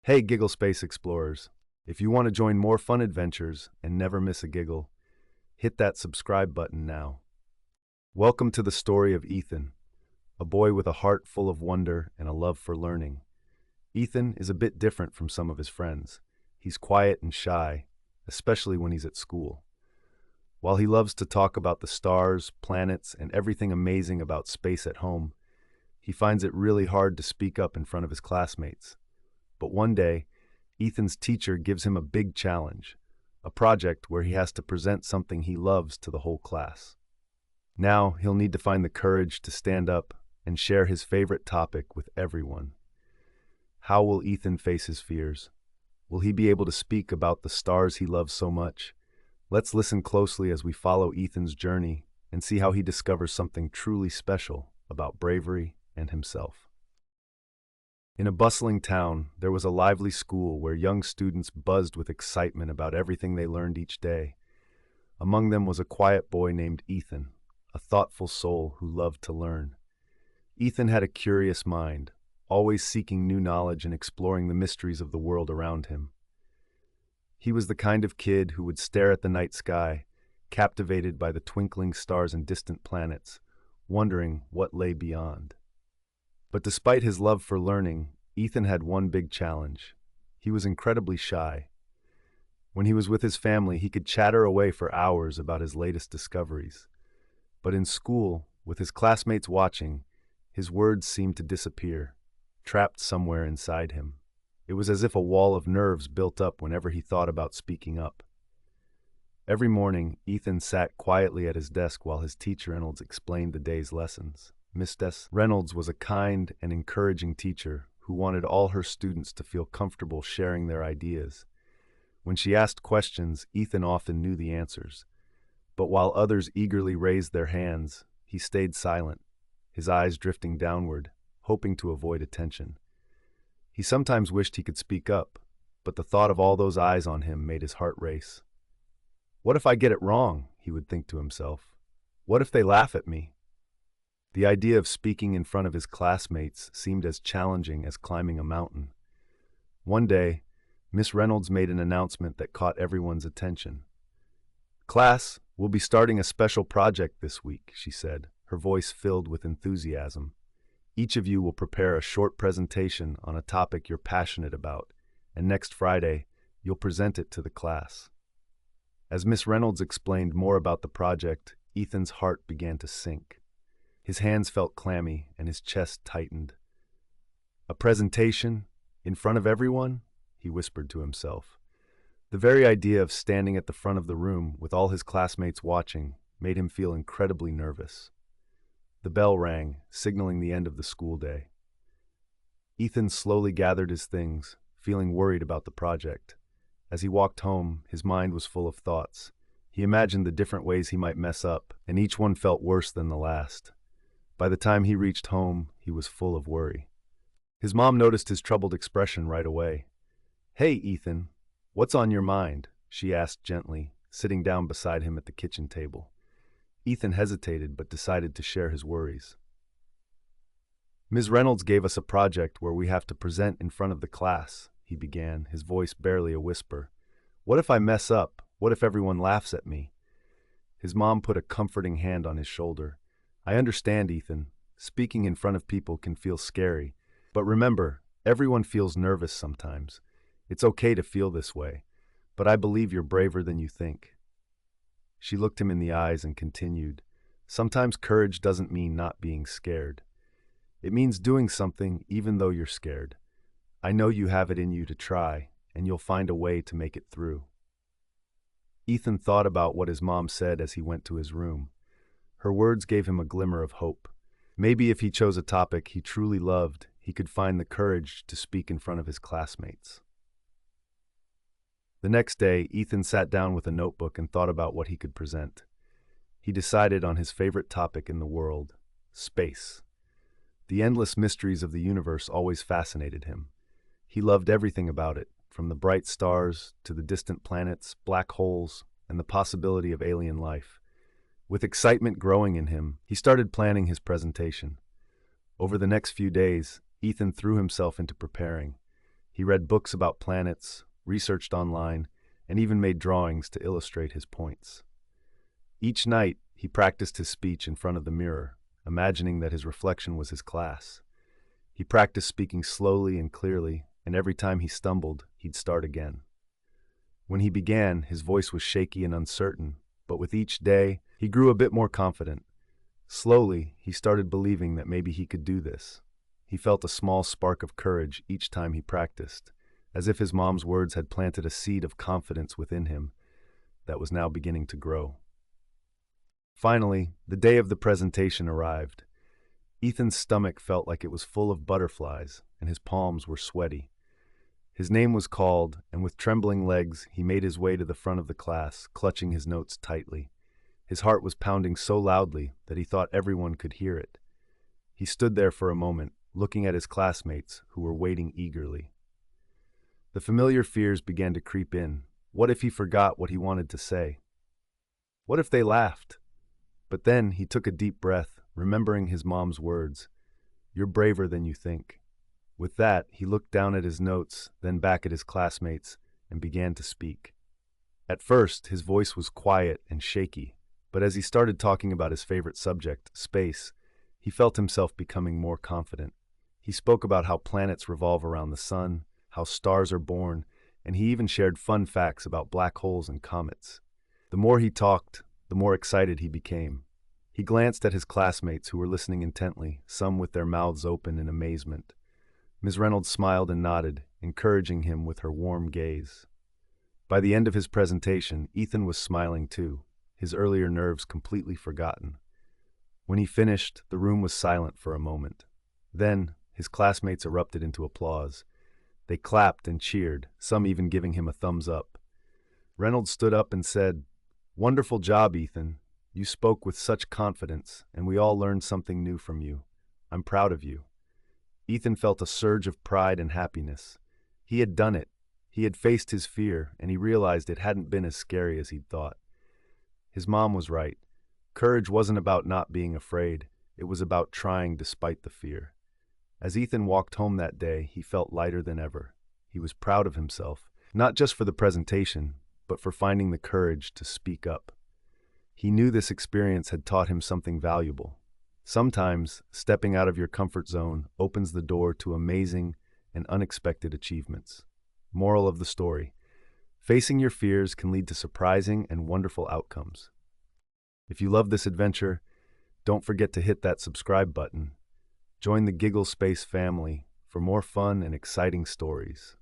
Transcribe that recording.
Hey, Giggle Space Explorers. If you want to join more fun adventures and never miss a giggle, hit that subscribe button now. Welcome to the story of Ethan, a boy with a heart full of wonder and a love for learning. Ethan is a bit different from some of his friends. He's quiet and shy, especially when he's at school. While he loves to talk about the stars, planets, and everything amazing about space at home, he finds it really hard to speak up in front of his classmates. But one day, Ethan's teacher gives him a big challenge, a project where he has to present something he loves to the whole class. Now he'll need to find the courage to stand up and share his favorite topic with everyone. How will Ethan face his fears? Will he be able to speak about the stars he loves so much? Let's listen closely as we follow Ethan's journey and see how he discovers something truly special about bravery and himself. In a bustling town, there was a lively school where young students buzzed with excitement about everything they learned each day. Among them was a quiet boy named Ethan, a thoughtful soul who loved to learn. Ethan had a curious mind, always seeking new knowledge and exploring the mysteries of the world around him. He was the kind of kid who would stare at the night sky, captivated by the twinkling stars and distant planets, wondering what lay beyond. But despite his love for learning, Ethan had one big challenge. He was incredibly shy. When he was with his family, he could chatter away for hours about his latest discoveries. But in school, with his classmates watching, his words seemed to disappear, trapped somewhere inside him. It was as if a wall of nerves built up whenever he thought about speaking up. Every morning, Ethan sat quietly at his desk while his teacher Reynolds explained the day's lessons. Miss Reynolds was a kind and encouraging teacher who wanted all her students to feel comfortable sharing their ideas. When she asked questions, Ethan often knew the answers. But while others eagerly raised their hands, he stayed silent, his eyes drifting downward, hoping to avoid attention. He sometimes wished he could speak up, but the thought of all those eyes on him made his heart race. What if I get it wrong? He would think to himself. What if they laugh at me? The idea of speaking in front of his classmates seemed as challenging as climbing a mountain. One day, Miss Reynolds made an announcement that caught everyone's attention. "Class, we'll be starting a special project this week," she said, her voice filled with enthusiasm. "Each of you will prepare a short presentation on a topic you're passionate about, and next Friday, you'll present it to the class." As Miss Reynolds explained more about the project, Ethan's heart began to sink. His hands felt clammy and his chest tightened. "A presentation? In front of everyone?" he whispered to himself. The very idea of standing at the front of the room with all his classmates watching made him feel incredibly nervous. The bell rang, signaling the end of the school day. Ethan slowly gathered his things, feeling worried about the project. As he walked home, his mind was full of thoughts. He imagined the different ways he might mess up, and each one felt worse than the last. By the time he reached home, he was full of worry. His mom noticed his troubled expression right away. "Hey, Ethan, what's on your mind?" she asked gently, sitting down beside him at the kitchen table. Ethan hesitated but decided to share his worries. "Ms. Reynolds gave us a project where we have to present in front of the class," he began, his voice barely a whisper. "What if I mess up? What if everyone laughs at me?" His mom put a comforting hand on his shoulder. "I understand, Ethan. Speaking in front of people can feel scary. But remember, everyone feels nervous sometimes. It's okay to feel this way, but I believe you're braver than you think." She looked him in the eyes and continued, "Sometimes courage doesn't mean not being scared. It means doing something even though you're scared. I know you have it in you to try, and you'll find a way to make it through." Ethan thought about what his mom said as he went to his room. Her words gave him a glimmer of hope. Maybe if he chose a topic he truly loved, he could find the courage to speak in front of his classmates. The next day, Ethan sat down with a notebook and thought about what he could present. He decided on his favorite topic in the world, space. The endless mysteries of the universe always fascinated him. He loved everything about it, from the bright stars to the distant planets, black holes, and the possibility of alien life. With excitement growing in him, he started planning his presentation. Over the next few days, Ethan threw himself into preparing. He read books about planets, researched online, and even made drawings to illustrate his points. Each night, he practiced his speech in front of the mirror, imagining that his reflection was his class. He practiced speaking slowly and clearly, and every time he stumbled, he'd start again. When he began, his voice was shaky and uncertain, but with each day, he grew a bit more confident. Slowly, he started believing that maybe he could do this. He felt a small spark of courage each time he practiced, as if his mom's words had planted a seed of confidence within him that was now beginning to grow. Finally, the day of the presentation arrived. Ethan's stomach felt like it was full of butterflies, and his palms were sweaty. His name was called, and with trembling legs, he made his way to the front of the class, clutching his notes tightly. His heart was pounding so loudly that he thought everyone could hear it. He stood there for a moment, looking at his classmates, who were waiting eagerly. The familiar fears began to creep in. What if he forgot what he wanted to say? What if they laughed? But then he took a deep breath, remembering his mom's words, "You're braver than you think." With that, he looked down at his notes, then back at his classmates, and began to speak. At first, his voice was quiet and shaky, but as he started talking about his favorite subject, space, he felt himself becoming more confident. He spoke about how planets revolve around the sun, how stars are born, and he even shared fun facts about black holes and comets. The more he talked, the more excited he became. He glanced at his classmates who were listening intently, some with their mouths open in amazement. Ms. Reynolds smiled and nodded, encouraging him with her warm gaze. By the end of his presentation, Ethan was smiling too, his earlier nerves completely forgotten. When he finished, the room was silent for a moment. Then, his classmates erupted into applause. They clapped and cheered, some even giving him a thumbs up. Reynolds stood up and said, "Wonderful job, Ethan. You spoke with such confidence, and we all learned something new from you. I'm proud of you." Ethan felt a surge of pride and happiness. He had done it. He had faced his fear, and he realized it hadn't been as scary as he'd thought. His mom was right. Courage wasn't about not being afraid. It was about trying despite the fear. As Ethan walked home that day, he felt lighter than ever. He was proud of himself, not just for the presentation, but for finding the courage to speak up. He knew this experience had taught him something valuable. Sometimes, stepping out of your comfort zone opens the door to amazing and unexpected achievements. Moral of the story: facing your fears can lead to surprising and wonderful outcomes. If you love this adventure, don't forget to hit that subscribe button. Join the Giggle Space family for more fun and exciting stories.